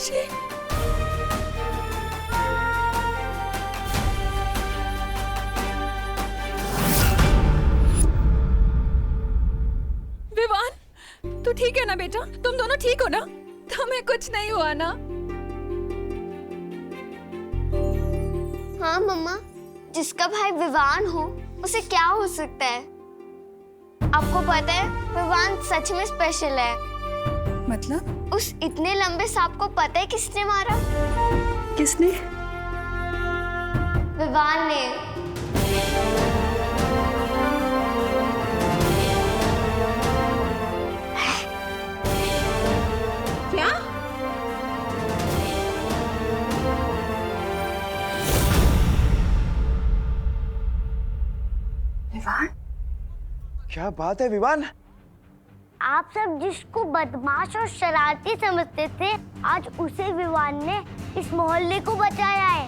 खुशी। विवान, तू ठीक है ना बेटा? तुम दोनों ठीक हो ना? तुम्हें कुछ नहीं हुआ ना? हाँ मम्मा, जिसका भाई विवान हो उसे क्या हो सकता है? आपको पता है विवान सच में स्पेशल है। मतलब? उस इतने लंबे सांप को पता है किसने मारा? किसने? विवान ने। क्या? विवान? क्या बात है विवान? आप सब जिसको बदमाश और शरारती समझते थे, आज उसे विवान ने इस मोहल्ले को बचाया है।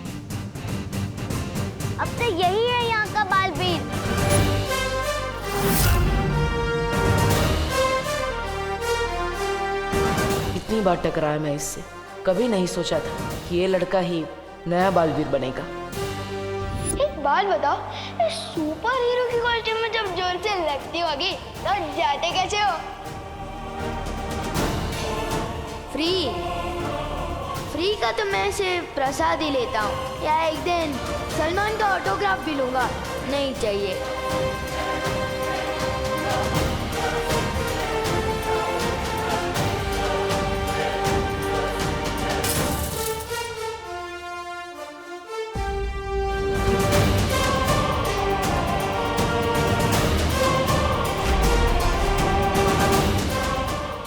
अब तो यही है यहाँ का बालवीर। इतनी बार टकराया मैं इससे, कभी नहीं सोचा था कि ये लड़का ही नया बालवीर बनेगा। एक बात बताओ, इस सुपर हीरो की कॉस्ट्यूम में जब जोर से लगती होगी तो जाते कैसे हो? फ्री का तो मैं सिर्फ प्रसाद ही लेता हूँ, या एक दिन सलमान का ऑटोग्राफ भी लूंगा। नहीं चाहिए।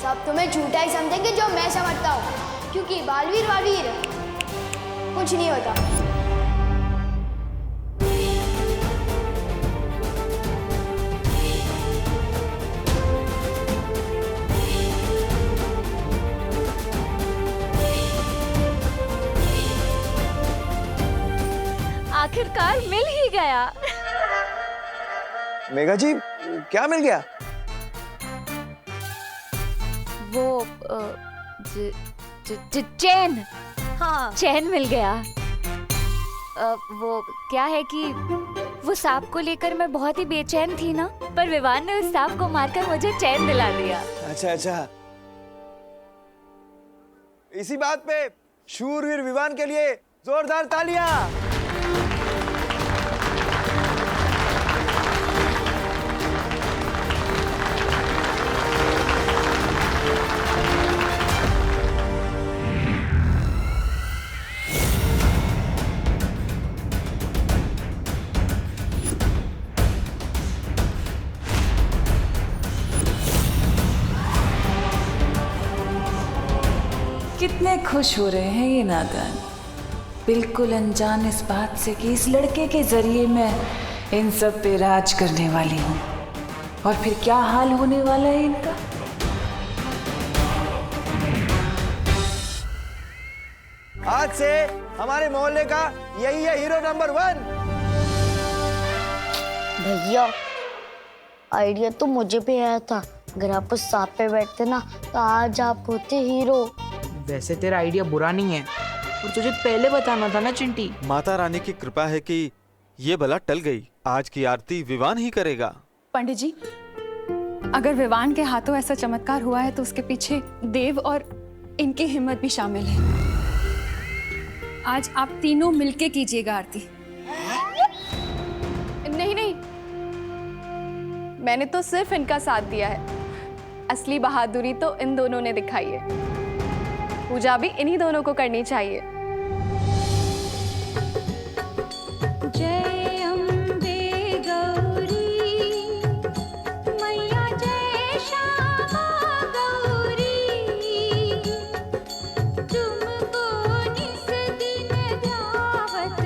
सब तुम्हें झूठा ही समझेंगे जो मैं समझता हूँ, क्योंकि बालवीर कुछ नहीं होता। आखिरकार मिल ही गया। मेघा जी, क्या मिल गया? वो चैन। हाँ, चैन मिल गया। वो क्या है कि वो सांप को लेकर मैं बहुत ही बेचैन थी ना, पर विवान ने उस सांप को मारकर मुझे चैन दिला दिया। अच्छा, इसी बात पे शूरवीर विवान के लिए जोरदार तालियां। कितने खुश हो रहे हैं ये नादान, बिल्कुल अनजान इस बात से कि इस लड़के के जरिए मैं इन सब पे राज करने वाली हूँ। और फिर क्या हाल होने वाला है इनका। आज से हमारे मोहल्ले का यही है हीरो नंबर 1। भैया, आइडिया तो मुझे भी आया था। अगर आप उस सांप पे बैठते ना तो आज आप होते हीरो। वैसे तेरा आइडिया बुरा नहीं है, और तुझे पहले बताना था ना चिंटी। माता रानी की कृपा है कि ये बला टल गई। आज की आरती विवान ही करेगा। पंडित जी, अगर विवान के हाथों ऐसा चमत्कार हुआ है तो उसके पीछे देव और इनकी हिम्मत भी शामिल है। आज आप तीनों मिलके कीजिएगा आरती। नहीं, मैंने तो सिर्फ इनका साथ दिया है। असली बहादुरी तो इन दोनों ने दिखाई है। पूजा भी इन्हीं दोनों को करनी चाहिए। जय अम्बे गौरी मैया, जय श्यामा गौरी, तुमको निस दिन ध्यावत,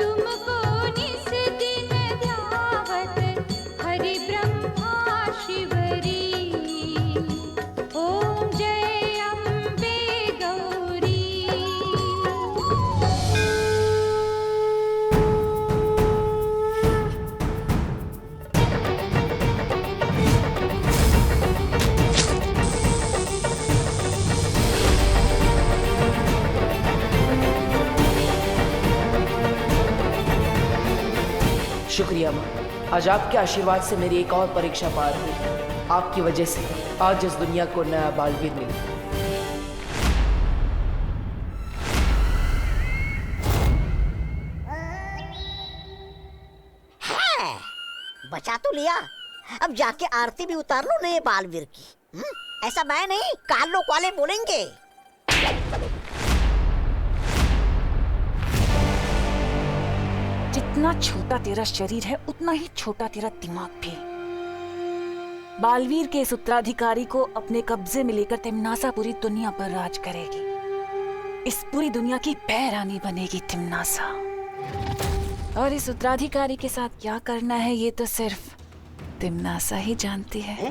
तुमको निस दिन ध्यावत, हरि ब्रह्मा शिवरी, ओम जय अम्बे गौरी। आज आपके आशीर्वाद से मेरी एक और परीक्षा पार हुई। आपकी वजह से आज इस दुनिया को नया बालवीर मिला। बचा तो लिया, अब जाके आरती भी उतार लो नए बालवीर की। ऐसा मैं नहीं, कालोक वाले बोलेंगे। जितना छोटा तेरा शरीर है उतना ही छोटा तेरा दिमाग भी। बालवीर के इस उत्तराधिकारी को अपने कब्जे में लेकर तिम्नासा पूरी दुनिया पर राज करेगी। इस पूरी दुनिया की पैरानी बनेगी तिम्नासा। और इस उत्तराधिकारी के साथ क्या करना है ये तो सिर्फ तिम्नासा ही जानती है।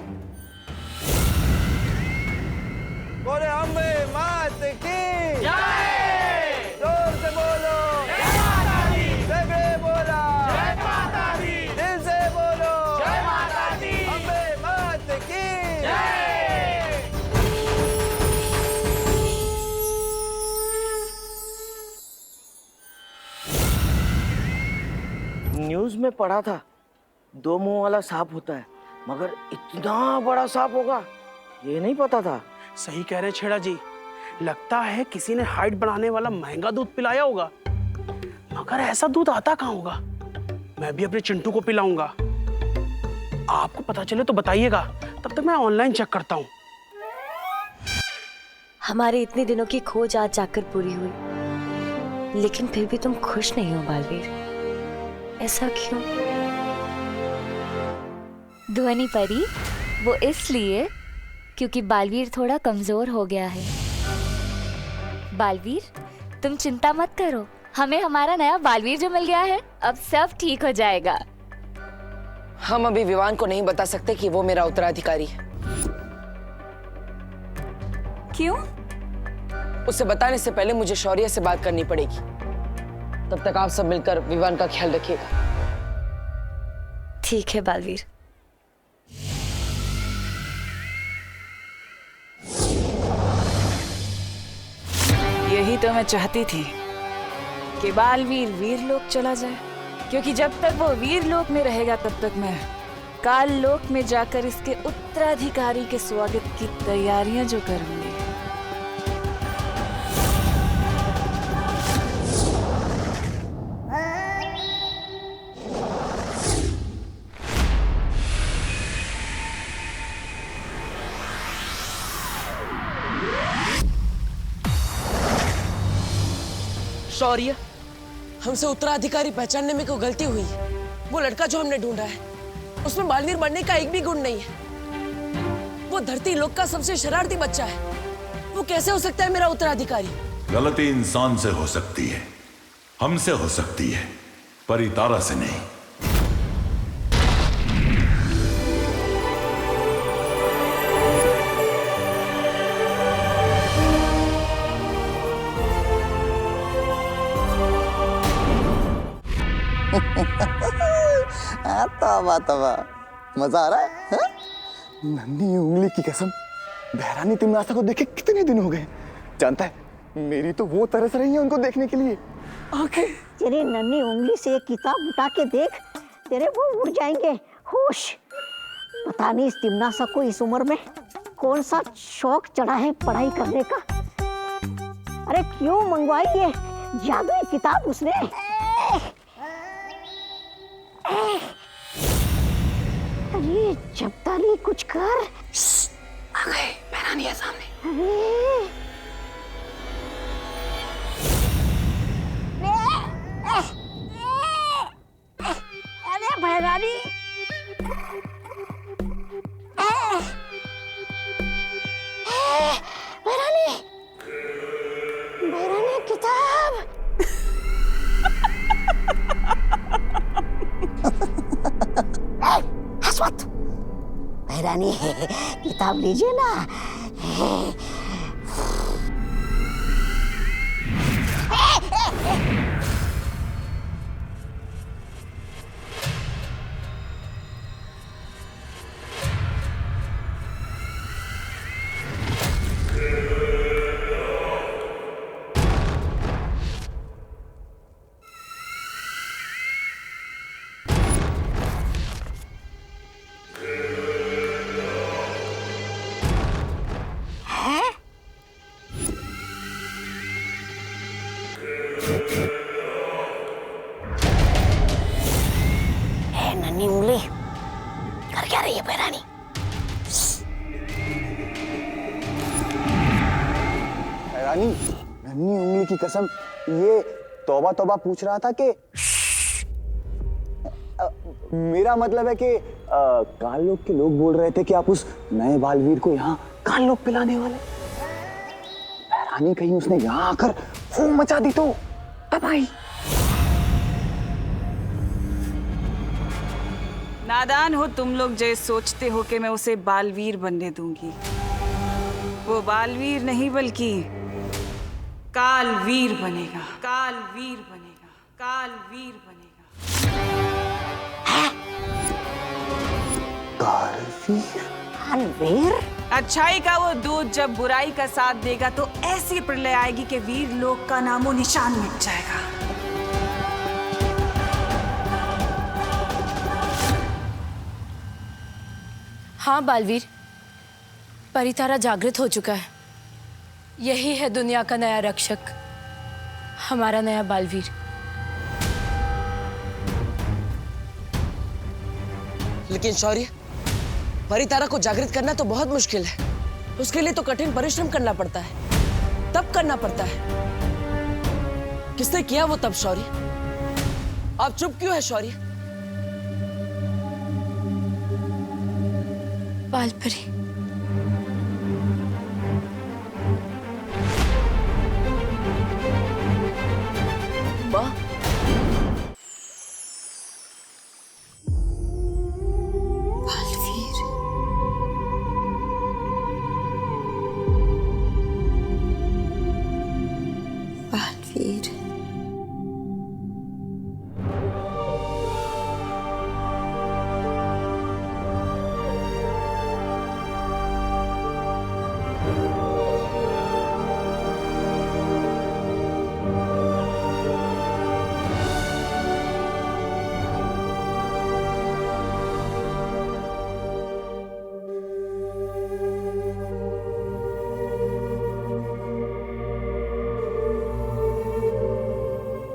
बोले अम्बे मात की जय। जोर से बोलो जय माता दी। सगळे बोला जय माता दी। दिल से बोलो जय माता दी। अम्बे मात की जय। न्यूज में पढ़ा था 2 मुंह वाला सांप होता है, मगर इतना बड़ा सांप होगा ये नहीं पता था। सही कह रहे छेड़ा जी, लगता है किसी ने हाइट बढ़ाने वाला महंगा दूध पिलाया होगा, मगर ऐसा दूध आता कहाँ होगा। मैं भी अपने चिंटू को पिलाऊंगा। आपको पता चले तो बताइएगा, तब तक मैं ऑनलाइन चेक करता हूँ। हमारे इतने दिनों की खोज आज जाकर पूरी हुई, लेकिन फिर भी तुम खुश नहीं हो बालवीर। ऐसा क्यों? ध्वनि परी, वो इसलिए क्योंकि बालवीर थोड़ा कमजोर हो गया है। बालवीर, तुम चिंता मत करो, हमें हमारा नया बालवीर जो मिल गया है, अब सब ठीक हो जाएगा। हम अभी विवान को नहीं बता सकते कि वो मेरा उत्तराधिकारी है। क्यों? उसे बताने से पहले मुझे शौर्य से बात करनी पड़ेगी। तब तक आप सब मिलकर विवान का ख्याल रखिएगा। ठीक है बालवीर। यही तो मैं चाहती थी कि बालवीर वीरलोक चला जाए, क्योंकि जब तक वो वीरलोक में रहेगा तब तक मैं काल लोक में जाकर इसके उत्तराधिकारी के स्वागत की तैयारियां जो करूंगी। शौर्य, हमसे उत्तराधिकारी पहचानने में कोई गलती हुई है। वो लड़का जो हमने ढूंढा है उसमें बालवीर बनने का एक भी गुण नहीं है। वो धरती लोक का सबसे शरारती बच्चा है। वो कैसे हो सकता है मेरा उत्तराधिकारी? गलती इंसान से हो सकती है, हमसे हो सकती है, पर तारा से नहीं। तवा मजा आ रहा है, हा? नन्ही उंगली की कसम, बहरानी तिम्नासा को देखे कितने दिन हो गए। जानता है, मेरी तो वो तरस रही है उनको देखने के लिए। आंखें तेरी नन्ही उंगली से एक किताब उठा के देख, तेरे वो उड़ जाएंगे होश। पता नहीं इस तिम्नासा को इस उम्र में कौन सा शौक चढ़ा है पढ़ाई करने का। अरे क्यों मंगवाई ये जादुई किताब उसने? अरे जब्ताली कुछ कर। आ गए, बहरानी है सामने। अरे बहरानी, बहरानी किताब। हसमत, बहरानी किताब लीजिए ना। रानी, नन्ही उंगली की कसम, ये तौबा तौबा पूछ रहा था कि मेरा मतलब है कि काल लोग के लोग बोल रहे थे कि आप उस नए बालवीर को यहाँ काल लोग पिलाने वाले। रानी कहीं उसने यहाँ आकर फूम मचा दी तो तबाही। नादान हो तुम लोग जो सोचते हो कि मैं उसे बालवीर बनने दूंगी। वो बालवीर नहीं बल्कि कालवीर बनेगा, कालवीर बनेगा, कालवीर बनेगा। कालवीर? अच्छाई का वो दूध जब बुराई का साथ देगा तो ऐसी प्रलय आएगी कि वीर लोक का नामो निशान मिट जाएगा। हाँ बालवीर, परितारा जागृत हो चुका है। यही है दुनिया का नया रक्षक, हमारा नया बालवीर। लेकिन शौर्य, परितारा को जागृत करना तो बहुत मुश्किल है। उसके लिए तो कठिन परिश्रम करना पड़ता है, तब करना पड़ता है। किसने किया वो तब शौर्य? आप चुप क्यों है शौर्य? बालपरी, माँ,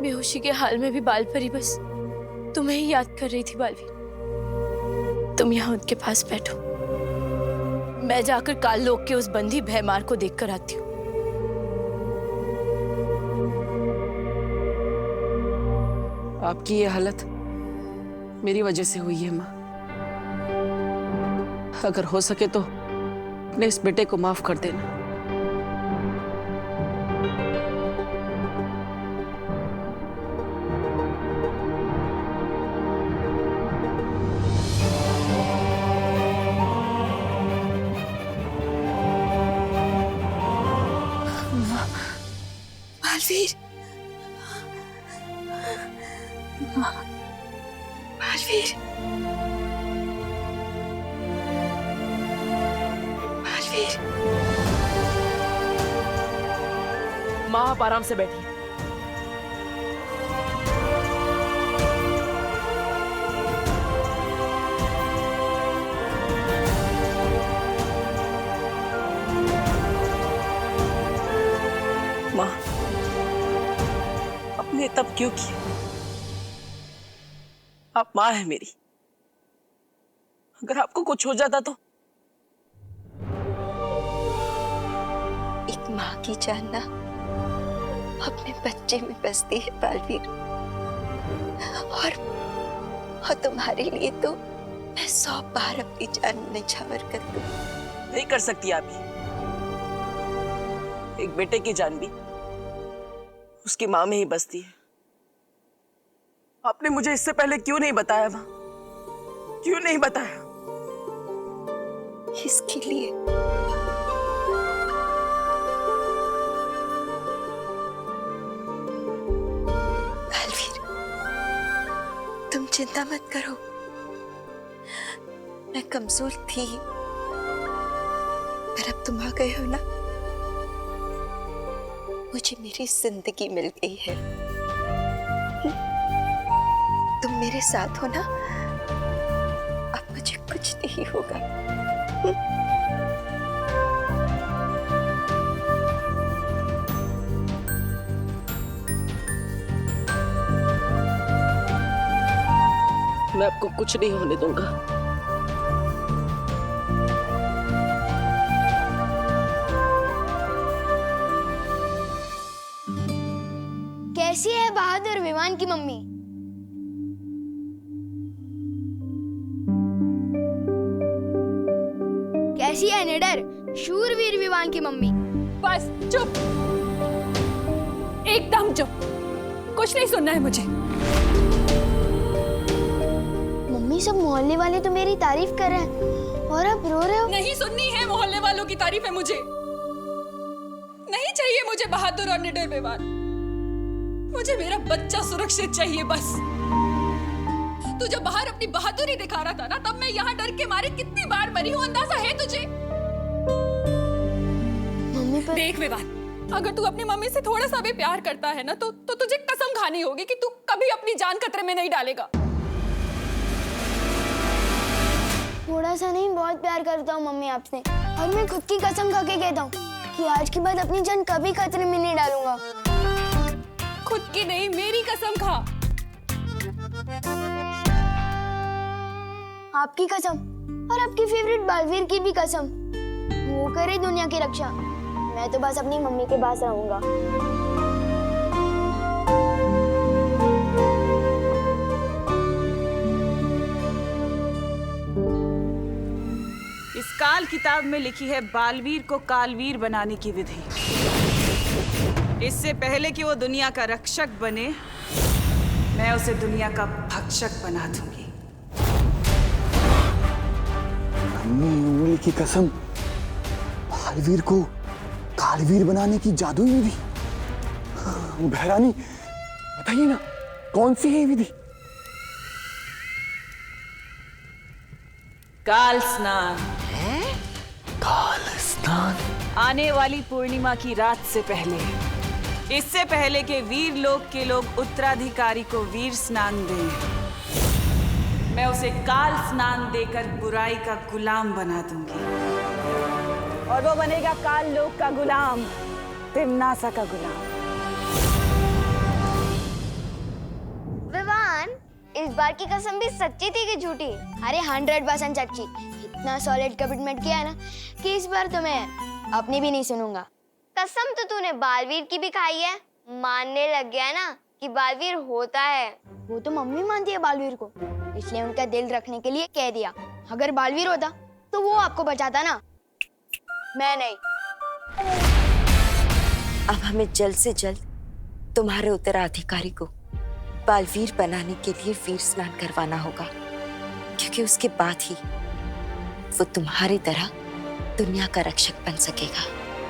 बेहोशी के हाल में भी बालपरी बस तुम्हें ही याद कर रही थी बालवीर। तुम यहाँ उनके पास बैठो, मैं जाकर काल लोक के उस बंदी भयमार को देखकर आती हूँ। आपकी ये हालत मेरी वजह से हुई है माँ। अगर हो सके तो अपने इस बेटे को माफ कर देना। बालवीर, बालवीर, बालवीर। माँ आप आराम से बैठिए। माँ, आपने तब क्यों किया? आप माँ है मेरी, अगर आपको कुछ हो जाता तो? एक माँ की जान ना अपने बच्चे में बसती है बालवीर, और तुम्हारे लिए तो मैं 100 बार अपनी जान निछावर कर दूं। नहीं कर सकती आप ये। एक बेटे की जान भी उसकी माँ में ही बसती है। आपने मुझे इससे पहले क्यों नहीं बताया माँ? क्यों नहीं बताया? इसके लिए बालवीर, तुम चिंता मत करो। मैं कमजोर थी, पर अब तुम आ गए हो ना, मुझे मेरी जिंदगी मिल गई है। तुम मेरे साथ हो ना, अब मुझे कुछ नहीं होगा। मैं आपको कुछ नहीं होने दूंगा। कैसी है बहादुर विवान की मम्मी? कैसी है निडर शूरवीर विवान की मम्मी? बस चुप, एकदम चुप, कुछ नहीं सुनना है मुझे। मम्मी सब मोहल्ले वाले तो मेरी तारीफ कर रहे हैं और आप रो रहे हो। नहीं सुननी है मोहल्ले वालों की तारीफ है मुझे, नहीं चाहिए मुझे बहादुर और निडर विवान। मुझे मेरा बच्चा सुरक्षित चाहिए बस। तू जब बाहर अपनी बहादुरी दिखा रहा था ना, तब मैं यहाँ डर के मारे कितनी बार मरी हूँ, अंदाजा है तुझे? मम्मी पर देख विवान, अगर तू अपनी मम्मी से थोड़ा सा भी प्यार करता है ना, तो तुझे कसम खानी होगी कि तू कभी अपनी जान खतरे में नहीं डालेगा। थोड़ा सा नहीं, बहुत प्यार करता हूँ मम्मी आपसे, और मैं खुद की कसम खा के कहता हूँ कि आज के बाद अपनी जान कभी खतरे में नहीं डालूंगा। खुद की नहीं, मेरी कसम खा। आपकी कसम और आपकी फेवरेट बालवीर की भी कसम। वो करे दुनिया की रक्षा, मैं तो बस अपनी मम्मी के पास रहूंगा। इस काल किताब में लिखी है बालवीर को कालवीर बनाने की विधि। इससे पहले कि वो दुनिया का रक्षक बने, मैं उसे दुनिया का भक्षक बना दूंगी। अपनी उंगली की कसम, बालवीर को कालवीर बनाने की जादुई विधि। बहरानी बताइए ना, कौन सी है विधि? काल स्नान। काल स्नान? आने वाली पूर्णिमा की रात से पहले, इससे पहले कि वीर लोक के लोग उत्तराधिकारी को वीर स्नान दें, मैं उसे काल स्नान देकर बुराई का गुलाम बना दूंगी। और वो बनेगा काल लोक का गुलाम, तिम्नासा का गुलाम। विवान, इस बार की कसम भी सच्ची थी कि झूठी? अरे 100% सच्ची। इतना सॉलिड कमिटमेंट किया है ना कि इस बार तो मैं अपनी भी नहीं सुनूंगा। कसम तो तूने बालवीर की भी खाई है, मानने लग गया ना कि बालवीर होता है। वो तो मम्मी मानती है बालवीर को, इसलिए उनका दिल रखने के लिए कह दिया। अगर बालवीर होता तो वो आपको बचाता ना, मैं नहीं। अब हमें जल्द से जल्द तुम्हारे उत्तराधिकारी को बालवीर बनाने के लिए वीर स्नान करवाना होगा, क्योंकि उसके बाद ही वो तुम्हारी तरह दुनिया का रक्षक बन सकेगा।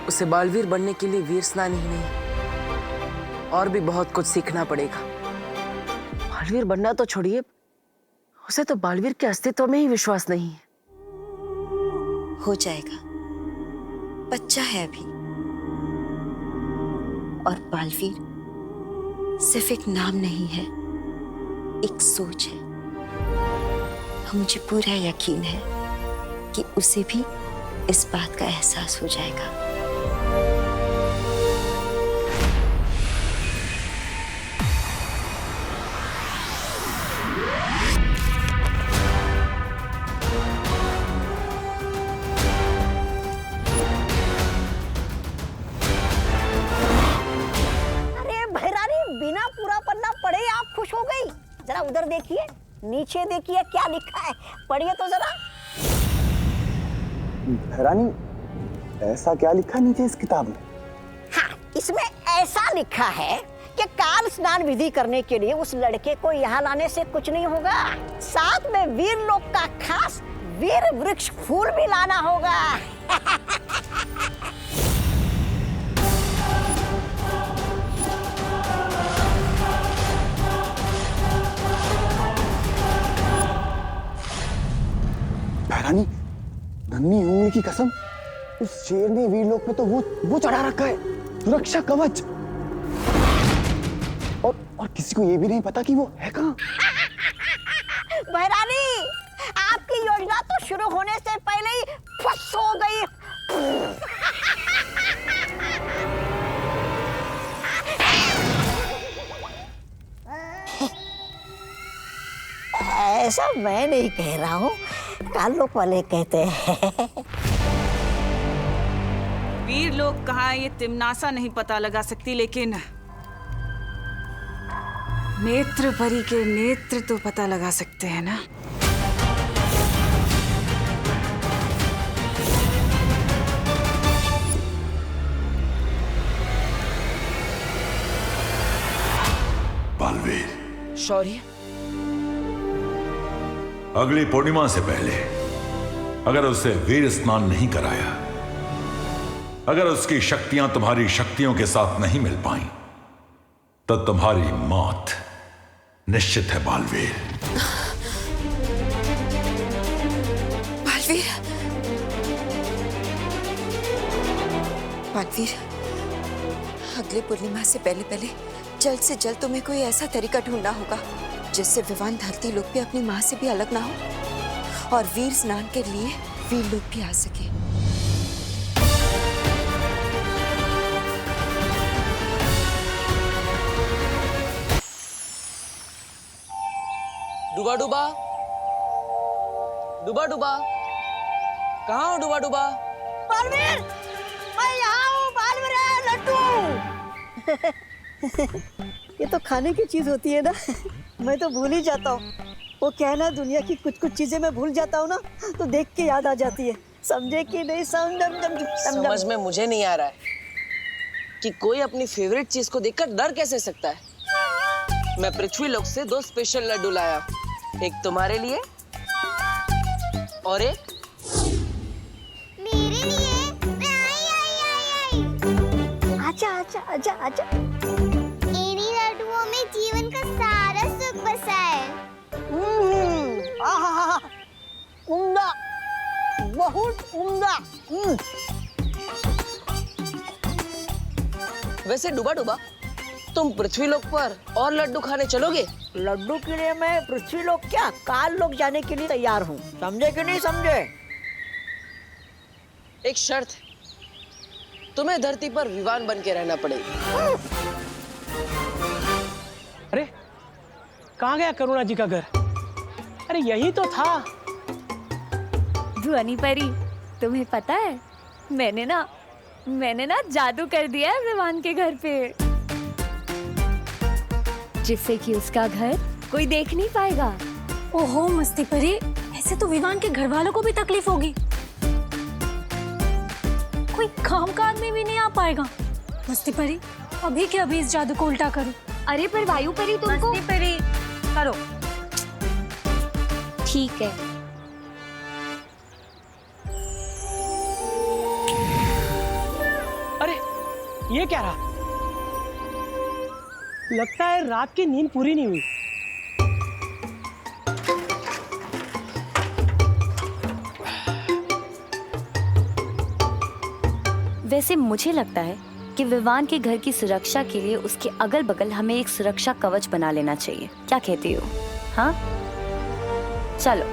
उसे बालवीर बनने के लिए वीर स्नान ही नहीं, और भी बहुत कुछ सीखना पड़ेगा। बालवीर बनना तो छोड़िए, उसे तो बालवीर के अस्तित्व में ही विश्वास नहीं है। हो जाएगा, बच्चा है अभी। और बालवीर सिर्फ एक नाम नहीं है, एक सोच है। मुझे पूरा यकीन है कि उसे भी इस बात का एहसास हो जाएगा। बिना पूरा पन्ना पढ़े आप खुश हो गई? जरा उधर देखिए, नीचे देखिए, क्या लिखा है, पढ़िए तो जरा। बहरानी, ऐसा क्या लिखा नीचे इस किताब में? हाँ, इसमें ऐसा लिखा है कि काल स्नान विधि करने के लिए उस लड़के को यहाँ लाने से कुछ नहीं होगा, साथ में वीर लोक का खास वीर वृक्ष फूल भी लाना होगा। बहरानी, नन्ही उंगली की कसम, उस शेर ने वीर लोक में तो वो चढ़ा रखा है, सुरक्षा कवच। और किसी को ये भी नहीं पता कि वो है कहाँ। बहरानी, आपकी योजना तो शुरू होने से पहले ही फस हो गई। ऐसा मैं नहीं कह रहा हूँ, कालोक वाले कहते हैं। वीर लोग कहाँ ये तिम्नासा नहीं पता लगा सकती, लेकिन नेत्र परी के नेत्र तो पता लगा सकते हैं ना? बालवीर, शौर्य, अगली पूर्णिमा से पहले अगर उसे वीर स्नान नहीं कराया, अगर उसकी शक्तियां तुम्हारी शक्तियों के साथ नहीं मिल पाई, तो तुम्हारी मौत निश्चित है बालवीर। बालवीर, बालवीर, अगले पूर्णिमा से पहले जल्द से जल्द तुम्हें कोई ऐसा तरीका ढूंढना होगा जिससे विवान धरती लोक पे अपनी माँ से भी अलग ना हो और वीर स्नान के लिए वीर लोक भी आ सके। डूबा डूबा, डूबा डूबा, कहाँ हो डूबा डूबा? बालवीर, मैं यहाँ हूँ। बालवीर, लड्डू। ये तो खाने की चीज होती है ना, मैं तो भूल ही जाता हूँ। वो क्या है ना, दुनिया की कुछ कुछ चीजें मैं भूल जाता हूँ ना, तो देख के याद आ जाती है। समझे कि नहीं? समझ में मुझे नहीं आ रहा है कि कोई अपनी फेवरेट चीज को देखकर डर कैसे सकता है। मैं पृथ्वी लोक से 2 स्पेशल लड्डू लाया, एक तुम्हारे लिए और एक मेरे लिए। आजा आजा आजा आजा। इन्हीं लड्डुओं में जीवन का सारा सुख बसा है। आहा, उम्दा, बहुत उम्दा। वैसे डूबा डूबा, तुम पृथ्वी लोक पर और लड्डू खाने चलोगे? लड्डू के लिए मैं पृथ्वी लोक क्या, काल लोक जाने के लिए तैयार हूँ। समझे कि नहीं समझे? एक शर्त है, तुम्हें धरती पर विवान बन के रहना पड़ेगा। अरे कहाँ गया करुणा जी का घर? अरे यही तो था। ध्वनि परी, तुम्हें पता है मैंने ना जादू कर दिया है विवान के घर पे, जिससे कि उसका घर कोई देख नहीं पाएगा। ओहो मस्ती परी, ऐसे तो विवान के घर वालों को भी तकलीफ होगी। कोई काम काज में भी नहीं आ पाएगा। मस्ती परी, अभी के अभी इस जादू को उल्टा करो। अरे पर वायु परी तुमको। मस्ती परी, करो। ठीक है। अरे ये क्या रहा? लगता है रात की नींद पूरी नहीं हुई। वैसे मुझे लगता है कि विवान के घर की सुरक्षा के लिए उसके अगल बगल हमें एक सुरक्षा कवच बना लेना चाहिए। क्या कहती हो? हाँ चलो।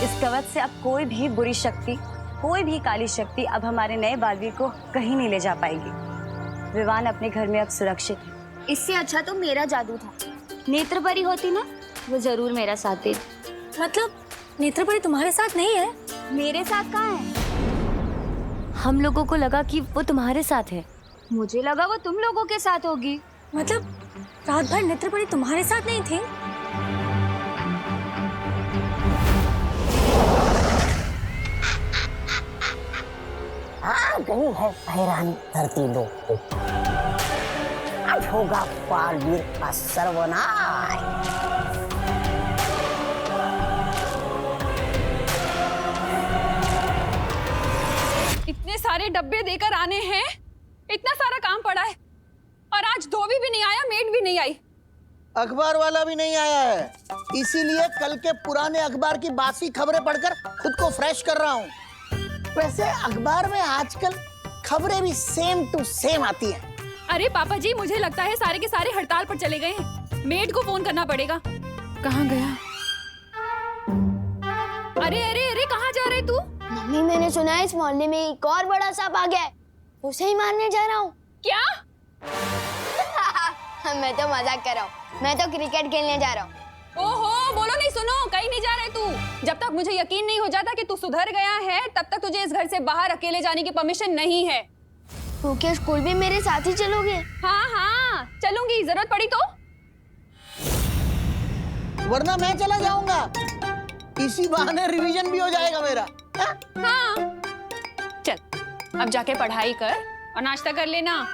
इस कवच से अब कोई भी बुरी शक्ति, कोई भी काली शक्ति अब हमारे नए बालवीर को कहीं नहीं ले जा पाएगी। विवान अपने घर में अब सुरक्षित है। इससे अच्छा तो मेरा जादू था। नेत्रपरी होती ना, वो जरूर मेरा साथ देती। मतलब नेत्रपरी तुम्हारे साथ नहीं है? मेरे साथ कहाँ है? हम लोगों को लगा कि वो तुम्हारे साथ है। मुझे लगा वो तुम लोगों के साथ होगी। मतलब रात भर नेत्रपरी तुम्हारे साथ नहीं थी? आ गई है हैरान धरती लोक को। अब होगा बालवीर का सर्वनाश। इतने सारे डब्बे देकर आने हैं, इतना सारा काम पड़ा है, और आज धोबी भी नहीं आया, मेड भी नहीं आई, अखबार वाला भी नहीं आया है। इसीलिए कल के पुराने अखबार की बासी खबरें पढ़कर खुद को फ्रेश कर रहा हूँ। वैसे अखबार में आजकल खबरें भी सेम टू सेम आती हैं। अरे पापा जी, मुझे लगता है सारे के सारे हड़ताल पर चले गए हैं। मेड को फोन करना पड़ेगा। कहाँ गया? अरे अरे अरे, कहाँ जा रहे तू? मम्मी, मैंने सुना है इस मोहल्ले में एक और बड़ा सांप आ गया है, उसे ही मारने जा रहा हूँ। क्या? मैं तो मजाक कर रहा हूँ, मैं तो क्रिकेट खेलने जा रहा हूँ। ओहो, बोलो नहीं, सुनो, कहीं नहीं जा रहे तू। जब तक मुझे यकीन नहीं हो जाता कि तू सुधर गया है, तब तक तुझे इस घर से बाहर अकेले जाने की परमिशन नहीं है। तो क्या स्कूल भी मेरे साथ ही चलोगे? हाँ हाँ चलूंगी, जरूरत पड़ी तो। वरना मैं चला जाऊंगा, इसी बहाने रिवीजन भी हो जाएगा मेरा। हाँ चल, अब जाके पढ़ाई कर और नाश्ता कर लेना।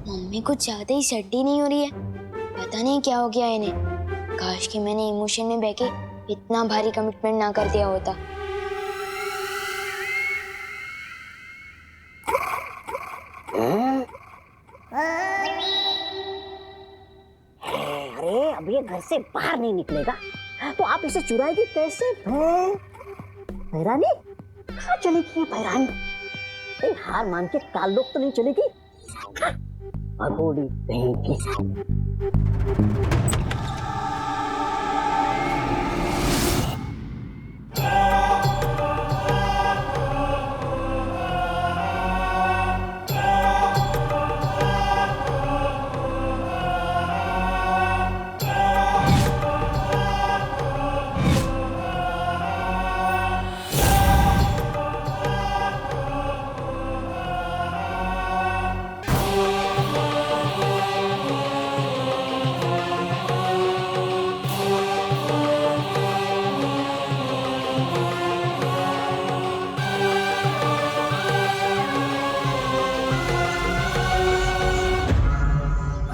मम्मी कुछ ज्यादा ही सर्दी नहीं हो रही है, पता नहीं क्या हो गया इन्हें। काश कि मैंने इमोशन में बह के इतना भारी कमिटमेंट ना कर दिया होता। अरे अब ये घर से बाहर नहीं निकलेगा तो आप इसे चुराएगी कैसे? भैरानी कहाँ चली गई भैरानी? हार मान के काल लोग तो नहीं चलेगी? अगोड़ी कहीं की।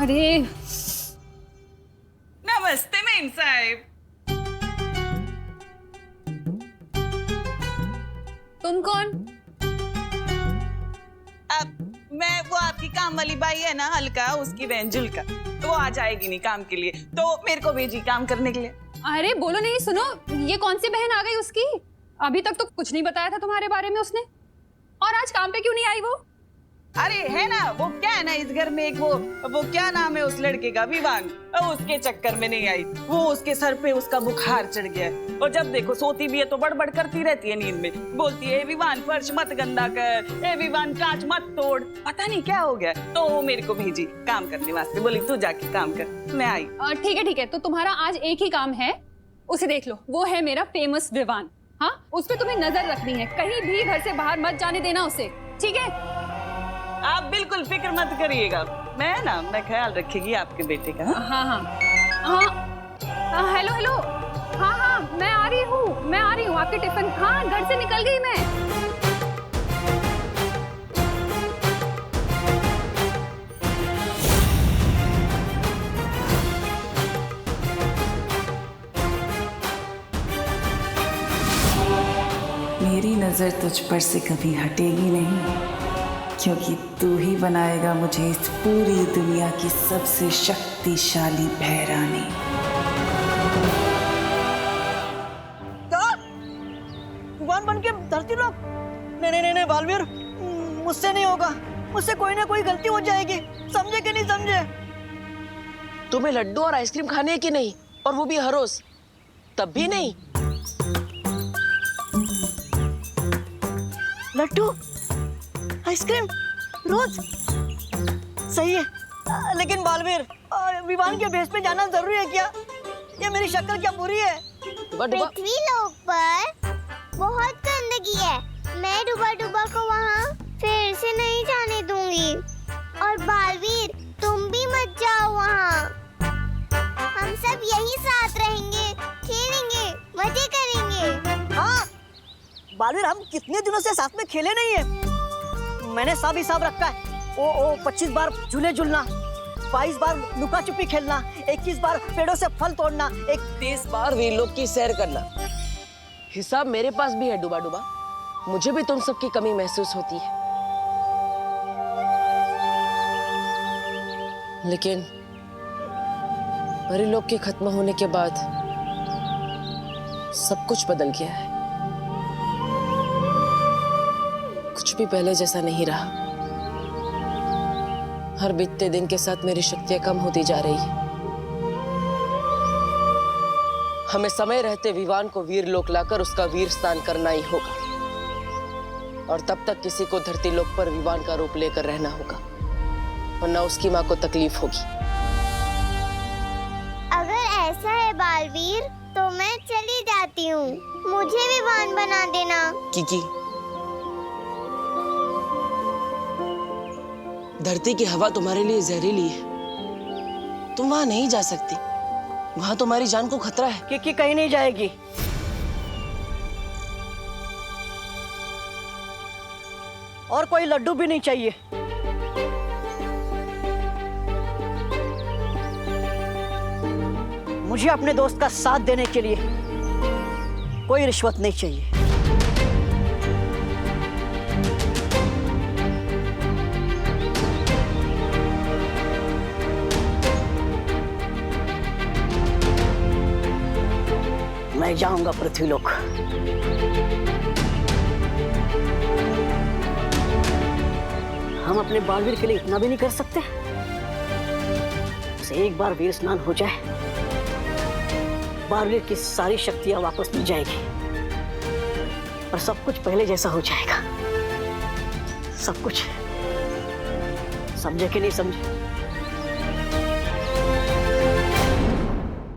अरे नमस्ते मेम साहिब। तुम कौन? अब मैं वो आपकी काम वाली बाई है ना अलका, उसकी बहन जुल्का, तो वो आ जाएगी नहीं काम के लिए, तो मेरे को भेजी काम करने के लिए। अरे बोलो नहीं, सुनो, ये कौन सी बहन आ गई उसकी? अभी तक तो कुछ नहीं बताया था तुम्हारे बारे में उसने, और आज काम पे क्यों नहीं आई वो? अरे है ना, वो क्या है ना, इस घर में एक वो क्या नाम है उस लड़के का, विवान, उसके चक्कर में नहीं आई। वो उसके सर पे उसका बुखार चढ़ गया है, और जब देखो सोती भी है तो बड़बड़ करती रहती है नींद में, बोलती है विवान फर्श मत गंदा कर, ए विवान कांच मत तोड़, पता नहीं क्या हो गया। तो वो मेरे को भेजी काम करने वास्ते, बोली तू जाके काम कर। मैं आई। ठीक है, तो तुम्हारा आज एक ही काम है, उसे देख लो, वो है मेरा फेमस विवान। हाँ, उस पे तुम्हें नजर रखनी है, कहीं भी घर से बाहर मत जाने देना उसे, ठीक है? आप बिल्कुल फिक्र मत करिएगा, मैं ख्याल रखेगी आपके बेटे का। हाँ, हेलो, हाँ, मैं आ रही हूँ आपके टिफिन। हाँ, घर से निकल गई मैं। मेरी नजर तुझ पर से कभी हटेगी नहीं, क्योंकि तू ही बनाएगा मुझे इस पूरी दुनिया की सबसे शक्तिशाली भैरानी। भगवान बन के धरती लोग? नहीं बालवीर, मुझसे नहीं होगा, मुझसे कोई ना कोई गलती हो जाएगी, समझे कि नहीं समझे? तुम्हें लड्डू और आइसक्रीम खाने की नहीं, और वो भी हर रोज, तब भी नहीं? लड्डू आइसक्रीम रोज सही है, लेकिन बालवीर, विवान के भेष में जाना जरूरी है क्या? ये मेरी शक्ल क्या बुरी है? पृथ्वी लोक पर बहुत गंदगी है, मैं डुबा को वहाँ फिर से नहीं जाने दूंगी। और बालवीर, तुम भी मत जाओ वहाँ, हम सब यहीं साथ रहेंगे, खेलेंगे, मजे करेंगे। हाँ बालवीर, हम कितने दिनों से साथ में खेले नहीं है। मैंने हिसाब रखा है, ओ 25 बार झूले झूलना, 22 बार लुका छुपी खेलना, 21 बार पेड़ों से फल तोड़ना, 30 बार वीरलोक की सैर करना। हिसाब मेरे पास भी है डुबा, मुझे भी तुम सबकी कमी महसूस होती है, लेकिन वीरलोक के खत्म होने के बाद सब कुछ बदल गया है। कुछ भी पहले जैसा नहीं रहा। हर बीतते दिन के साथ मेरी शक्तियां कम होती जा रही है। हमें समय रहते विवान को वीरलोक लाकर उसका वीर स्नान करना ही होगा। और तब तक किसी को धरती लोक पर विवान का रूप लेकर रहना होगा, वरना उसकी माँ को तकलीफ होगी। अगर ऐसा है बालवीर तो मैं चली जाती हूँ, मुझे विवान बना देना। किकी, धरती की हवा तुम्हारे लिए जहरीली है, तुम वहां नहीं जा सकती, वहां तुम्हारी जान को खतरा है। किकी कहीं नहीं जाएगी। और कोई लड्डू भी नहीं चाहिए। मुझे अपने दोस्त का साथ देने के लिए कोई रिश्वत नहीं चाहिए। मैं जाऊंगा पृथ्वीलोक। हम अपने बालवीर के लिए इतना भी नहीं कर सकते? उसे एक बार वीर स्नान हो जाए, बालवीर की सारी शक्तियां वापस मिल जाएगी और सब कुछ पहले जैसा हो जाएगा। सब कुछ। समझे कि नहीं समझे?